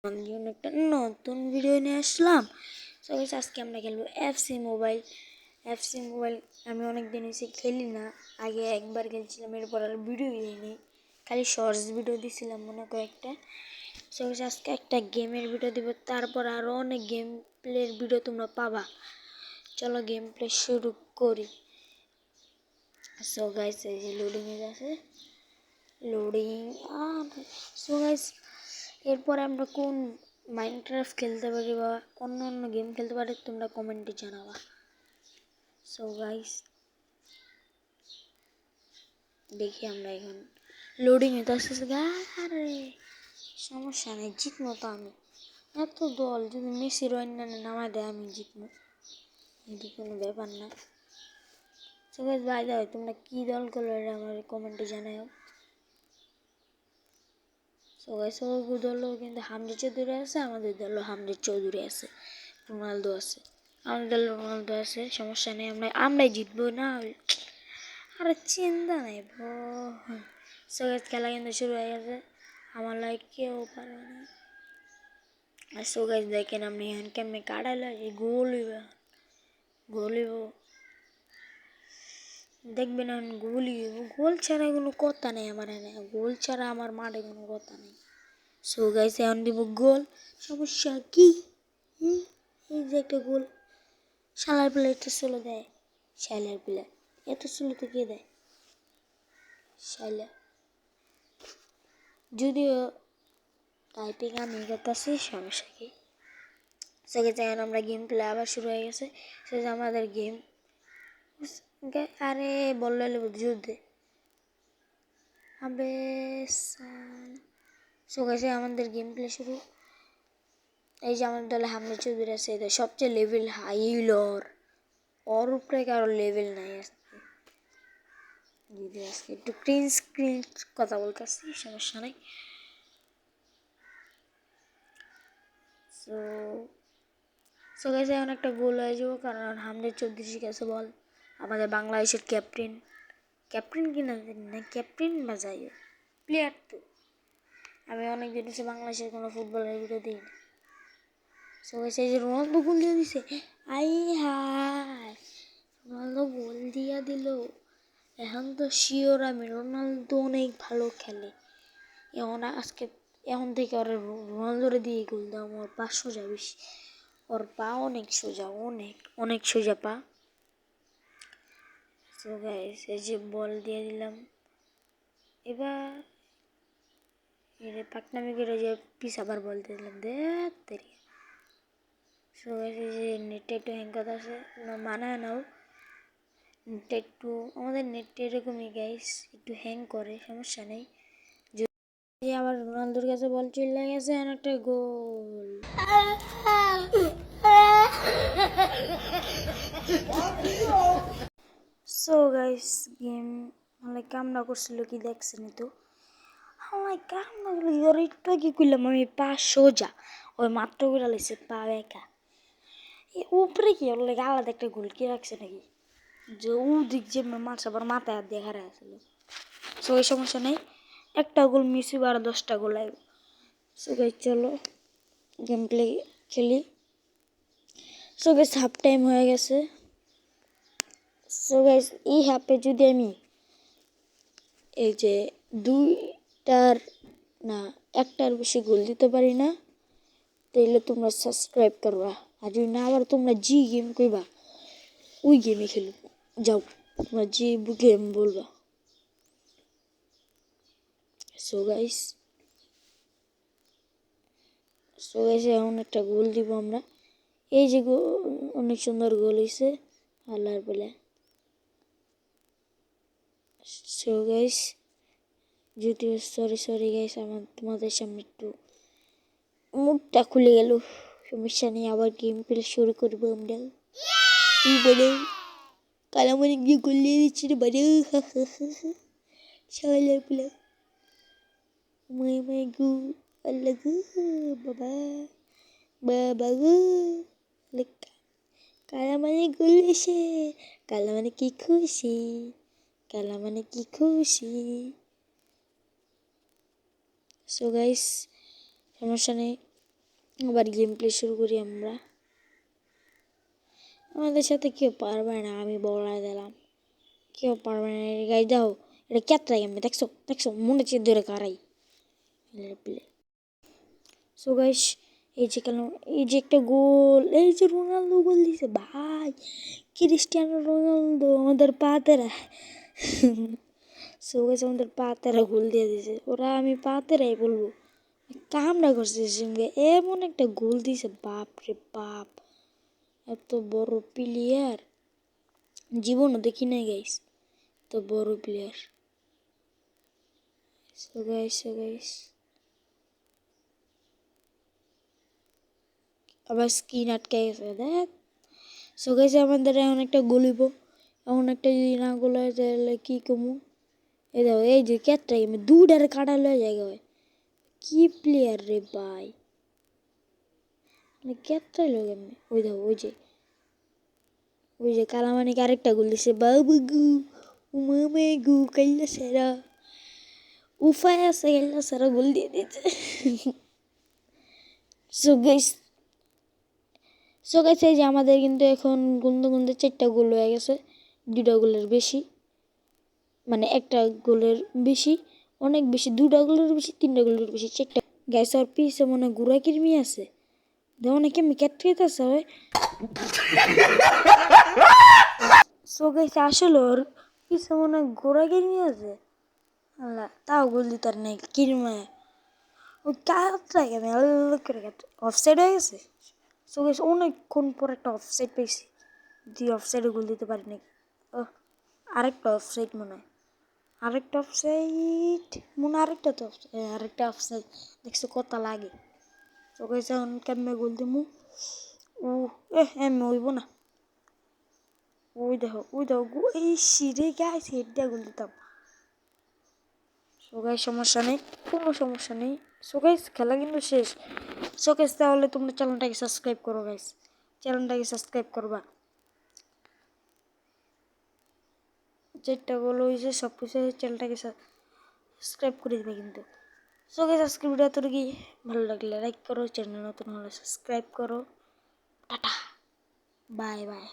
আমাদের জন্য একটা নতুন ভিডিও নিয়ে আসলাম। সো গাইস, আজকে আমরা খেলবো এফসি মোবাইল। আমি অনেক দিন হয়েছে খেলি না। আগে একবার খেলছিলাম, এরপর আর ভিডিও দিইনি, খালি শর্টস ভিডিও দিছিলাম মনে কয়েকটা। সো গাইস, আজকে একটা গেমের ভিডিও দিব, তারপর আরও অনেক গেম প্লের ভিডিও তোমরা পাবা। চলো গেম প্লে শুরু করি। সো গাইস, এই যে লোডিং এ আছে, লোডিং। সো গাইস, এরপরে আমরা কোন মাইনক্রাফট খেলতে পারি বা অন্য অন্য গেম খেলতে পারি তোমরা কমেন্টে জানাবা। সো গাইস, দেখি আমরা এখন লোডিং হইতে আসতেছে। আরে সমস্যা নেই, জিতবো তো আমি। এত দল যদি মেসির অন্যান্য নামা দেয় আমি জিতবো, এটি কোনো ব্যাপার না। So guys, by the way, তোমরা কী দল করলো এটা আমার কমেন্টে জানাও। সো গাইস, ওই দলও কিন্তু হামজা চৌধুরী আছে, আমাদের দলও হামজা চৌধুরী আছে, রোনালদো আছে, আমাদের দলে রোনালদো আছে। সমস্যা নেই, আমরাই জিতবো না। আরে চিন্তা নেই ব্রো। সো গাইস, খেলা কিন্তু শুরু হয়ে গেছে, আমার লাগে কেউ পারে না। আর সো গাইস, দেখেন আমি এখন কেমনে কাটাইলে গোল হইব, গোল হইব, দেখবেন এখন গোল হইব। গোল ছাড়া কোনো কথা নেই আমার এনে, গোল ছাড়া আমার মাঠে কোনো কথা নেই। সো গাইস, এখন দিব গোল। সমস্যা কি? এই যে একটা গোল। শালার প্লে এত স্লো দেয়, শালার প্লে এত স্লোতে কে দেয়? শালা, যদিও টাইপিং আমি করতেছি, সমস্যা কি? সেকে এখন আমরা গেম প্লে আবার শুরু হয়ে গেছে। সে আমাদের গেম। আরে বললে যুদ্ধে আবে। সো গাইস, আমাদের গেম প্লে শুরু। এই যে আমাদের দলে হামজা চৌধুরী আছে, এটা সবচেয়ে লেভেল হাই হইল। ওর উপরে কারো লেভেল নাই আজকে। যদি আজকে একটু স্ক্রিন কথা বলতেছি, সমস্যা নাই। সো সো গাইস, এখন একটা গোল হয়ে যাবো, কারণ হামজা চৌধুরী কাছে বল, আমাদের বাংলাদেশের ক্যাপ্টেন। ক্যাপ্টেন কিনা জানি না, ক্যাপ্টেন বা যাই হোক, প্লেয়ার তো। আমি অনেক দিন হচ্ছে বাংলাদেশের কোনো ফুটবলের ভিডিও দিই না। সো গাইস, এই যে রোনালদো গোল দিয়ে দিছে। আই হাই, রোনালদো গোল দিয়া দিল। এখন তো শিওর আমি রোনালদো অনেক ভালো খেলে। এখন থেকে ওর রোনালদোরে দিয়ে গোল দাও, ওর পা সোজা বেশি, ওর পা অনেক সোজা, অনেক অনেক সোজা পা। সো গাইস, এই যে বল দিয়ে দিলাম। এবার পাকনামি করে যে পিস আবার বল দিয়ে দিলাম, দেরি। সো গাইস, এই যে নেটটা একটু হ্যাং কথা আছে, মানায় নাও। নেটটা একটু, আমাদের নেটটা এরকমই গাইস, একটু হ্যাং করে, সমস্যা নেই। আবার রোনালদোর কাছে বল চলে গেছে, আর একটা গোল। সো গাইস, গেম মানে কামনা করছিল কি দেখছেন তো? আমার কামনা করলো কি, ওর একটু কি করলাম আমি, পা সোজা, ওই মাত্র করে লাগছে পা একা। উপরে কি ওর লাগে আলাদা একটা গোল কি রাখছে নাকি, যে ও দিক যে মাছ আবার মাথায় হাত দিয়ে হারা আসলো। সো এই সমস্যা নেই, একটা গোল মিস হইব আর 10টা গোল আইব। সো গাইস, চলো গেম প্লে খেলি। সো গাইস, হাফ টাইম হয়ে গেছে। সো গাইস, এই হাফে যদি আমি এই যে 2টার না 1টার বেশি গোল দিতে পারি না, তাইলে তোমরা সাবস্ক্রাইব করবা। আর যদি না আবার তোমরা জি গেম কইবা, ওই গেমে খেলো। যাও, তোমরা যে গেম বলবা। সো গাইস, এখন একটা গোল দিব আমরা। এই যে অনেক সুন্দর গোল হয়েছে, আল্লাহর বলে। সো গাইস, যদিও সরি গাইস, আমার তোমাদের সামনে একটু মুখটা খুলে গেল, সমস্যা নেই, আবার গেম প্লে শুরু করবো আমরা। কি বলে কালামানি গিয়ে গোল দিয়ে দিচ্ছি রে বারে, শালা বলে মাই গু, আল্লাহ গু, বাবা বাবা গু, কালামানি গোল এসে, কালামানি কি খুশি, কালামানি কি খুশি। সো গাইস, সমস্যা নেই, আবার গেম প্লে শুরু করি আমরা। আমাদের সাথে কেউ পারবে না, আমি বলে দিলাম, কেউ পারবে না। গাই দাও, এটা কেতটা গেম, দেখছো দেখছো মনে চেয়ে ধরে কারাই প্লে। সো গাইস, এই যে কেন, এই যে একটা গোল, এই যে রোনালদো গোল দিছে ভাই, ক্রিস্টিয়ানো রোনালদো আমাদের পাতেরা। সো গাইস, আমাদের পাতেরা গোল দিয়ে দিছে, ওরা আমি পাতেরাই বলবো, কামড়া করছে সঙ্গে এমন একটা গোল দিছে, বাপ রে বাপ, এত বড় প্লেয়ার জীবনও দেখি নাই গাইস, এত বড় প্লেয়ার। সো গাইস আবার স্কিন আটকে গেছে দেখ। সো গাইস, আমাদের এমন একটা গলিব, এমন একটা যদি না গোল হয় তাহলে কি কমু। এই দেখো, এই যে কেটটা গেমে দুটারে কাটা লয়ে জায়গা হয়, কি প্লেয়ার রে ভাই, মানে কেটটাই লোক এমনি। ওই দেখো, ওই যে কালামানিক আরেকটা গোল দিছে, বাবু গু উমামে গু কাইলা সেরা, উফায় আছে কাইলা সেরা গোল দিয়ে দিয়েছে। সো গাইস, এই যে আমাদের কিন্তু এখন গুনতে গুনতে 4টা গোল হয়ে গেছে, 2টা গোলের বেশি, মানে একটা গোলের বেশি, অনেক বেশি, 2টা গোলের বেশি, 3টা গোলের বেশি, 4টা। গাইস আর পিছে মনে গুড়া কিরমি আছে, দেখো না কেমনি ক্যাটকেটাছে হয়। সো গাইস, আসলে ওর পিছে মনে গোড়া কিরমি আছে, আল্লাহ তাও গোল দিতার নেই কিরমায়, ওই কাজটা কেন করে অফসাইড হয়ে গেছে। সো গাইস, অনেকক্ষণ পর একটা অফসাইড পেয়েছি, দিয়ে অফসাইডে গোল দিতে পারি নাকি। ও, আরেকটা অফসাইড মনে হয়, আরেকটা অফসাইড মনে হয়, আরেকটা তো আরেকটা অফসাইড, দেখছো কত লাগে। তো গাইস, এখন কেমনে গোল দিমু, ও এমনি হইব না, ওই দেখো এই সিঁড়ে গাইস, হেড দিয়ে গোল দিতাম। সো গাইস, সমস্যা নেই, কোনো সমস্যা নেই। সো গাইস, খেলা কিন্তু শেষ। সো গাইস, তাহলে তোমরা চ্যানেলটাকে সাবস্ক্রাইব করো গাইস, চ্যানেলটাকে সাবস্ক্রাইব করবা। 4টা গোল হয়েছে, সব কিছু চ্যানেলটাকে সাবস্ক্রাইব করে দিবে কিন্তু। সো গাইস, আজকের ভিডিও এতটুকুই, ভালো লাগলে লাইক করো, চ্যানেল নতুন হলে সাবস্ক্রাইব করো, টাটা, বাই বাই।